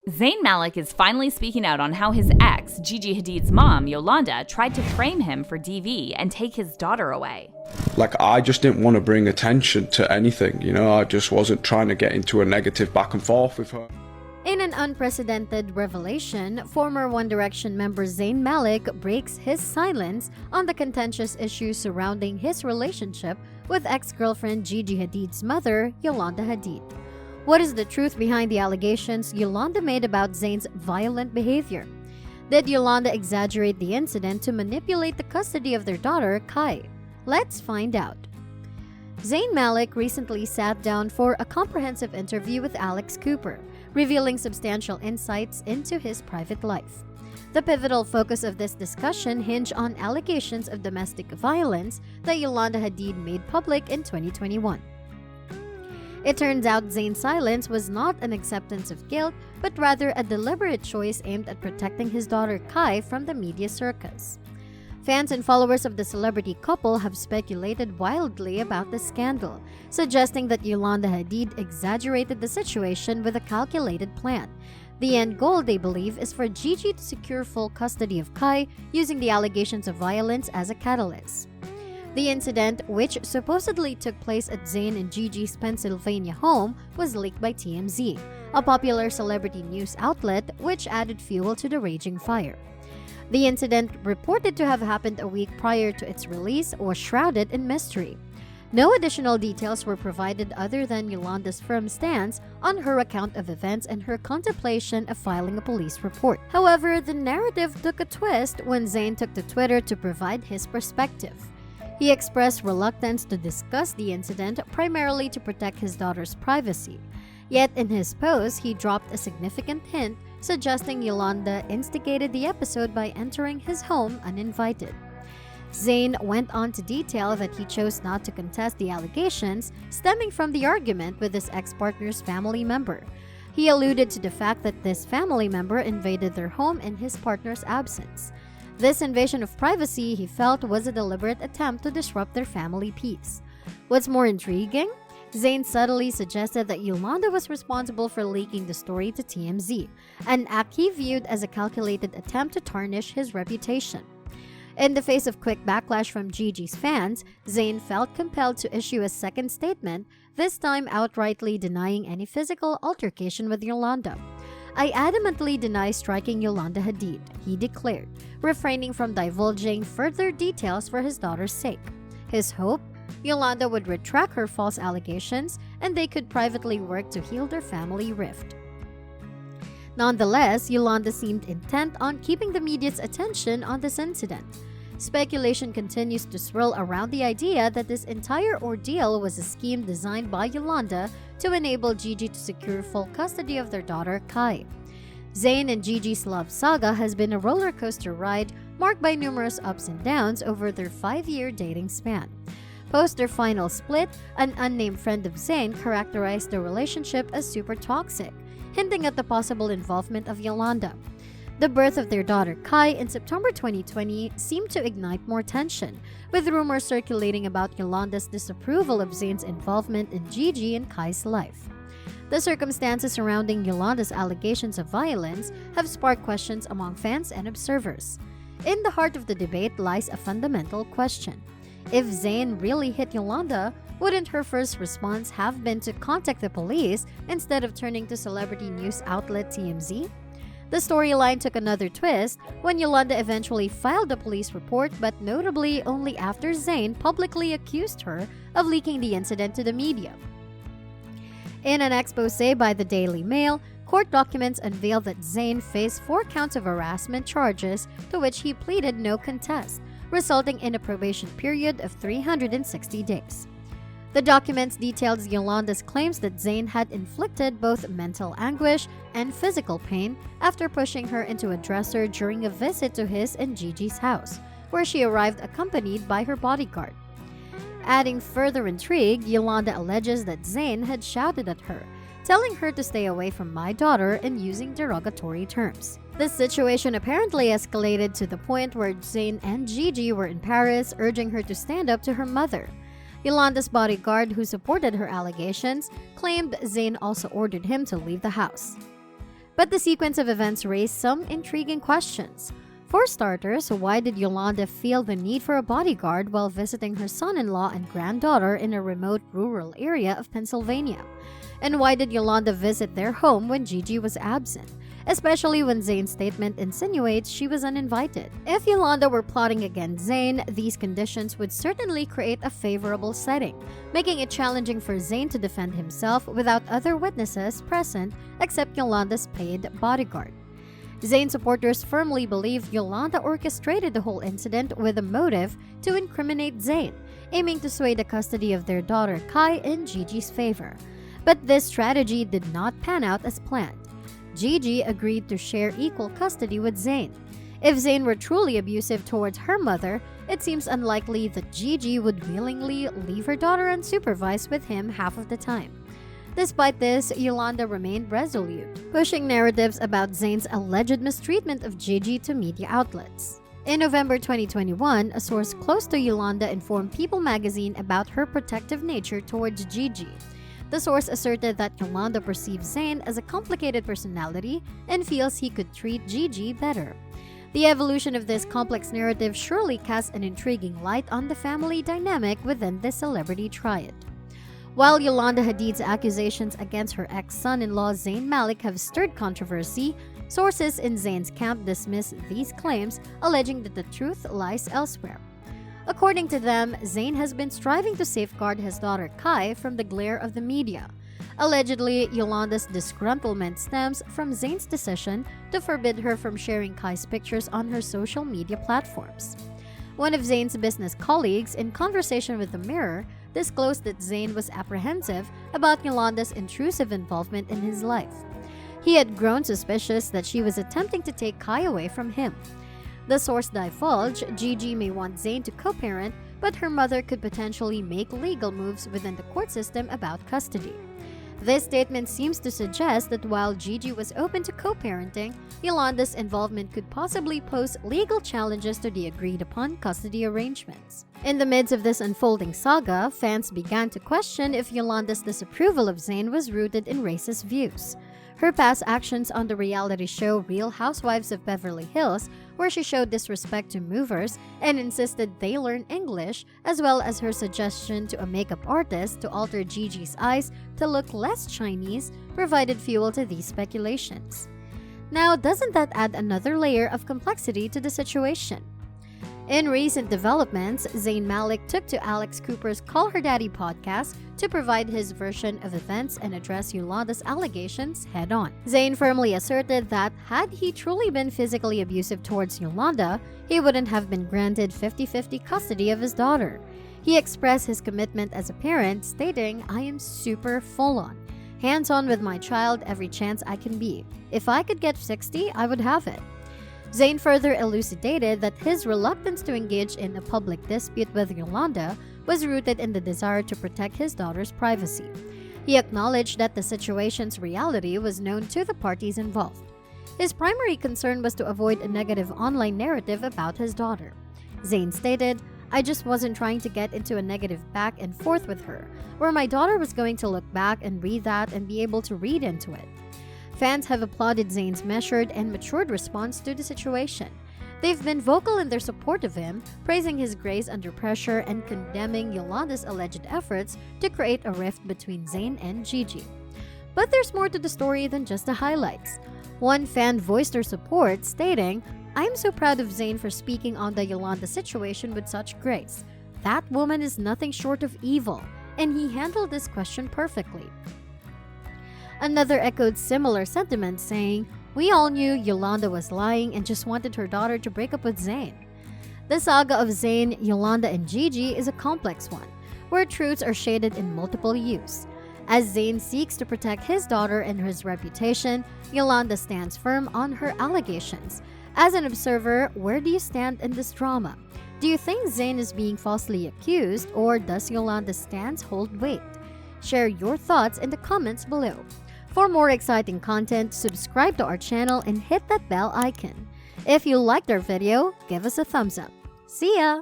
Zayn Malik is finally speaking out on how his ex, Gigi Hadid's mom, Yolanda, tried to frame him for DV and take his daughter away. I just didn't want to bring attention to anything, I just wasn't trying to get into a negative back and forth with her. In an unprecedented revelation, former One Direction member Zayn Malik breaks his silence on the contentious issues surrounding his relationship with ex-girlfriend Gigi Hadid's mother, Yolanda Hadid. What is the truth behind the allegations Yolanda made about Zayn's violent behavior? Did Yolanda exaggerate the incident to manipulate the custody of their daughter, Kai? Let's find out. Zayn Malik recently sat down for a comprehensive interview with Alex Cooper, revealing substantial insights into his private life. The pivotal focus of this discussion hinged on allegations of domestic violence that Yolanda Hadid made public in 2021. It turns out Zayn's silence was not an acceptance of guilt, but rather a deliberate choice aimed at protecting his daughter Kai from the media circus. Fans and followers of the celebrity couple have speculated wildly about the scandal, suggesting that Yolanda Hadid exaggerated the situation with a calculated plan. The end goal, they believe, is for Gigi to secure full custody of Kai, using the allegations of violence as a catalyst. The incident, which supposedly took place at Zayn and Gigi's Pennsylvania home, was leaked by TMZ, a popular celebrity news outlet, which added fuel to the raging fire. The incident, reported to have happened a week prior to its release, was shrouded in mystery. No additional details were provided other than Yolanda's firm stance on her account of events and her contemplation of filing a police report. However, the narrative took a twist when Zayn took to Twitter to provide his perspective. He expressed reluctance to discuss the incident, primarily to protect his daughter's privacy. Yet in his post, he dropped a significant hint, suggesting Yolanda instigated the episode by entering his home uninvited. Zayn went on to detail that he chose not to contest the allegations stemming from the argument with his ex-partner's family member. He alluded to the fact that this family member invaded their home in his partner's absence. This invasion of privacy, he felt, was a deliberate attempt to disrupt their family peace. What's more intriguing? Zayn subtly suggested that Yolanda was responsible for leaking the story to TMZ, an act he viewed as a calculated attempt to tarnish his reputation. In the face of quick backlash from Gigi's fans, Zayn felt compelled to issue a second statement, this time outrightly denying any physical altercation with Yolanda. "I adamantly deny striking Yolanda Hadid," he declared, refraining from divulging further details for his daughter's sake. His hope? Yolanda would retract her false allegations and they could privately work to heal their family rift. Nonetheless, Yolanda seemed intent on keeping the media's attention on this incident. Speculation continues to swirl around the idea that this entire ordeal was a scheme designed by Yolanda to enable Gigi to secure full custody of their daughter, Kai. Zayn and Gigi's love saga has been a roller coaster ride marked by numerous ups and downs over their 5-year dating span. Post their final split, an unnamed friend of Zayn characterized the relationship as super toxic, hinting at the possible involvement of Yolanda. The birth of their daughter Kai in September 2020 seemed to ignite more tension, with rumors circulating about Yolanda's disapproval of Zayn's involvement in Gigi and Kai's life. The circumstances surrounding Yolanda's allegations of violence have sparked questions among fans and observers. In the heart of the debate lies a fundamental question. If Zayn really hit Yolanda, wouldn't her first response have been to contact the police instead of turning to celebrity news outlet TMZ? The storyline took another twist when Yolanda eventually filed a police report, but notably only after Zayn publicly accused her of leaking the incident to the media. In an exposé by the Daily Mail, court documents unveiled that Zayn faced 4 counts of harassment charges to which he pleaded no contest, resulting in a probation period of 360 days. The documents detailed Yolanda's claims that Zayn had inflicted both mental anguish and physical pain after pushing her into a dresser during a visit to his and Gigi's house, where she arrived accompanied by her bodyguard. Adding further intrigue, Yolanda alleges that Zayn had shouted at her, telling her to stay away from my daughter and using derogatory terms. The situation apparently escalated to the point where Zayn and Gigi were in Paris, urging her to stand up to her mother. Yolanda's bodyguard, who supported her allegations, claimed Zayn also ordered him to leave the house. But the sequence of events raised some intriguing questions. For starters, why did Yolanda feel the need for a bodyguard while visiting her son-in-law and granddaughter in a remote rural area of Pennsylvania? And why did Yolanda visit their home when Gigi was absent? Especially when Zayn's statement insinuates she was uninvited. If Yolanda were plotting against Zayn, these conditions would certainly create a favorable setting, making it challenging for Zayn to defend himself without other witnesses present except Yolanda's paid bodyguard. Zayn supporters firmly believe Yolanda orchestrated the whole incident with a motive to incriminate Zayn, aiming to sway the custody of their daughter Kai in Gigi's favor. But this strategy did not pan out as planned. Gigi agreed to share equal custody with Zayn. If Zayn were truly abusive towards her mother, it seems unlikely that Gigi would willingly leave her daughter unsupervised with him half of the time. Despite this, Yolanda remained resolute, pushing narratives about Zayn's alleged mistreatment of Gigi to media outlets. In November 2021, a source close to Yolanda informed People magazine about her protective nature towards Gigi. The source asserted that Yolanda perceives Zayn as a complicated personality and feels he could treat Gigi better. The evolution of this complex narrative surely casts an intriguing light on the family dynamic within the celebrity triad. While Yolanda Hadid's accusations against her ex-son-in-law Zayn Malik have stirred controversy, sources in Zayn's camp dismiss these claims, alleging that the truth lies elsewhere. According to them, Zayn has been striving to safeguard his daughter Kai from the glare of the media. Allegedly, Yolanda's disgruntlement stems from Zayn's decision to forbid her from sharing Kai's pictures on her social media platforms. One of Zayn's business colleagues, in conversation with The Mirror, disclosed that Zayn was apprehensive about Yolanda's intrusive involvement in his life. He had grown suspicious that she was attempting to take Kai away from him. The source divulged Gigi may want Zayn to co-parent, but her mother could potentially make legal moves within the court system about custody. This statement seems to suggest that while Gigi was open to co-parenting, Yolanda's involvement could possibly pose legal challenges to the agreed-upon custody arrangements. In the midst of this unfolding saga, fans began to question if Yolanda's disapproval of Zayn was rooted in racist views. Her past actions on the reality show Real Housewives of Beverly Hills, where she showed disrespect to movers and insisted they learn English, as well as her suggestion to a makeup artist to alter Gigi's eyes to look less Chinese, provided fuel to these speculations. Now, doesn't that add another layer of complexity to the situation? In recent developments, Zayn Malik took to Alex Cooper's Call Her Daddy podcast to provide his version of events and address Yolanda's allegations head-on. Zayn firmly asserted that had he truly been physically abusive towards Yolanda, he wouldn't have been granted 50-50 custody of his daughter. He expressed his commitment as a parent, stating, "I am super full-on, hands-on with my child every chance I can be. If I could get 60, I would have it." Zayn further elucidated that his reluctance to engage in a public dispute with Yolanda was rooted in the desire to protect his daughter's privacy. He acknowledged that the situation's reality was known to the parties involved. His primary concern was to avoid a negative online narrative about his daughter. Zayn stated, "I just wasn't trying to get into a negative back and forth with her, where my daughter was going to look back and read that and be able to read into it." Fans have applauded Zayn's measured and matured response to the situation. They've been vocal in their support of him, praising his grace under pressure and condemning Yolanda's alleged efforts to create a rift between Zayn and Gigi. But there's more to the story than just the highlights. One fan voiced their support, stating, "I'm so proud of Zayn for speaking on the Yolanda situation with such grace. That woman is nothing short of evil, and he handled this question perfectly." Another echoed similar sentiments, saying, "We all knew Yolanda was lying and just wanted her daughter to break up with Zayn." The saga of Zayn, Yolanda, and Gigi is a complex one, where truths are shaded in multiple hues. As Zayn seeks to protect his daughter and his reputation, Yolanda stands firm on her allegations. As an observer, where do you stand in this drama? Do you think Zayn is being falsely accused, or does Yolanda's stance hold weight? Share your thoughts in the comments below. For more exciting content, subscribe to our channel and hit that bell icon. If you liked our video, give us a thumbs up. See ya!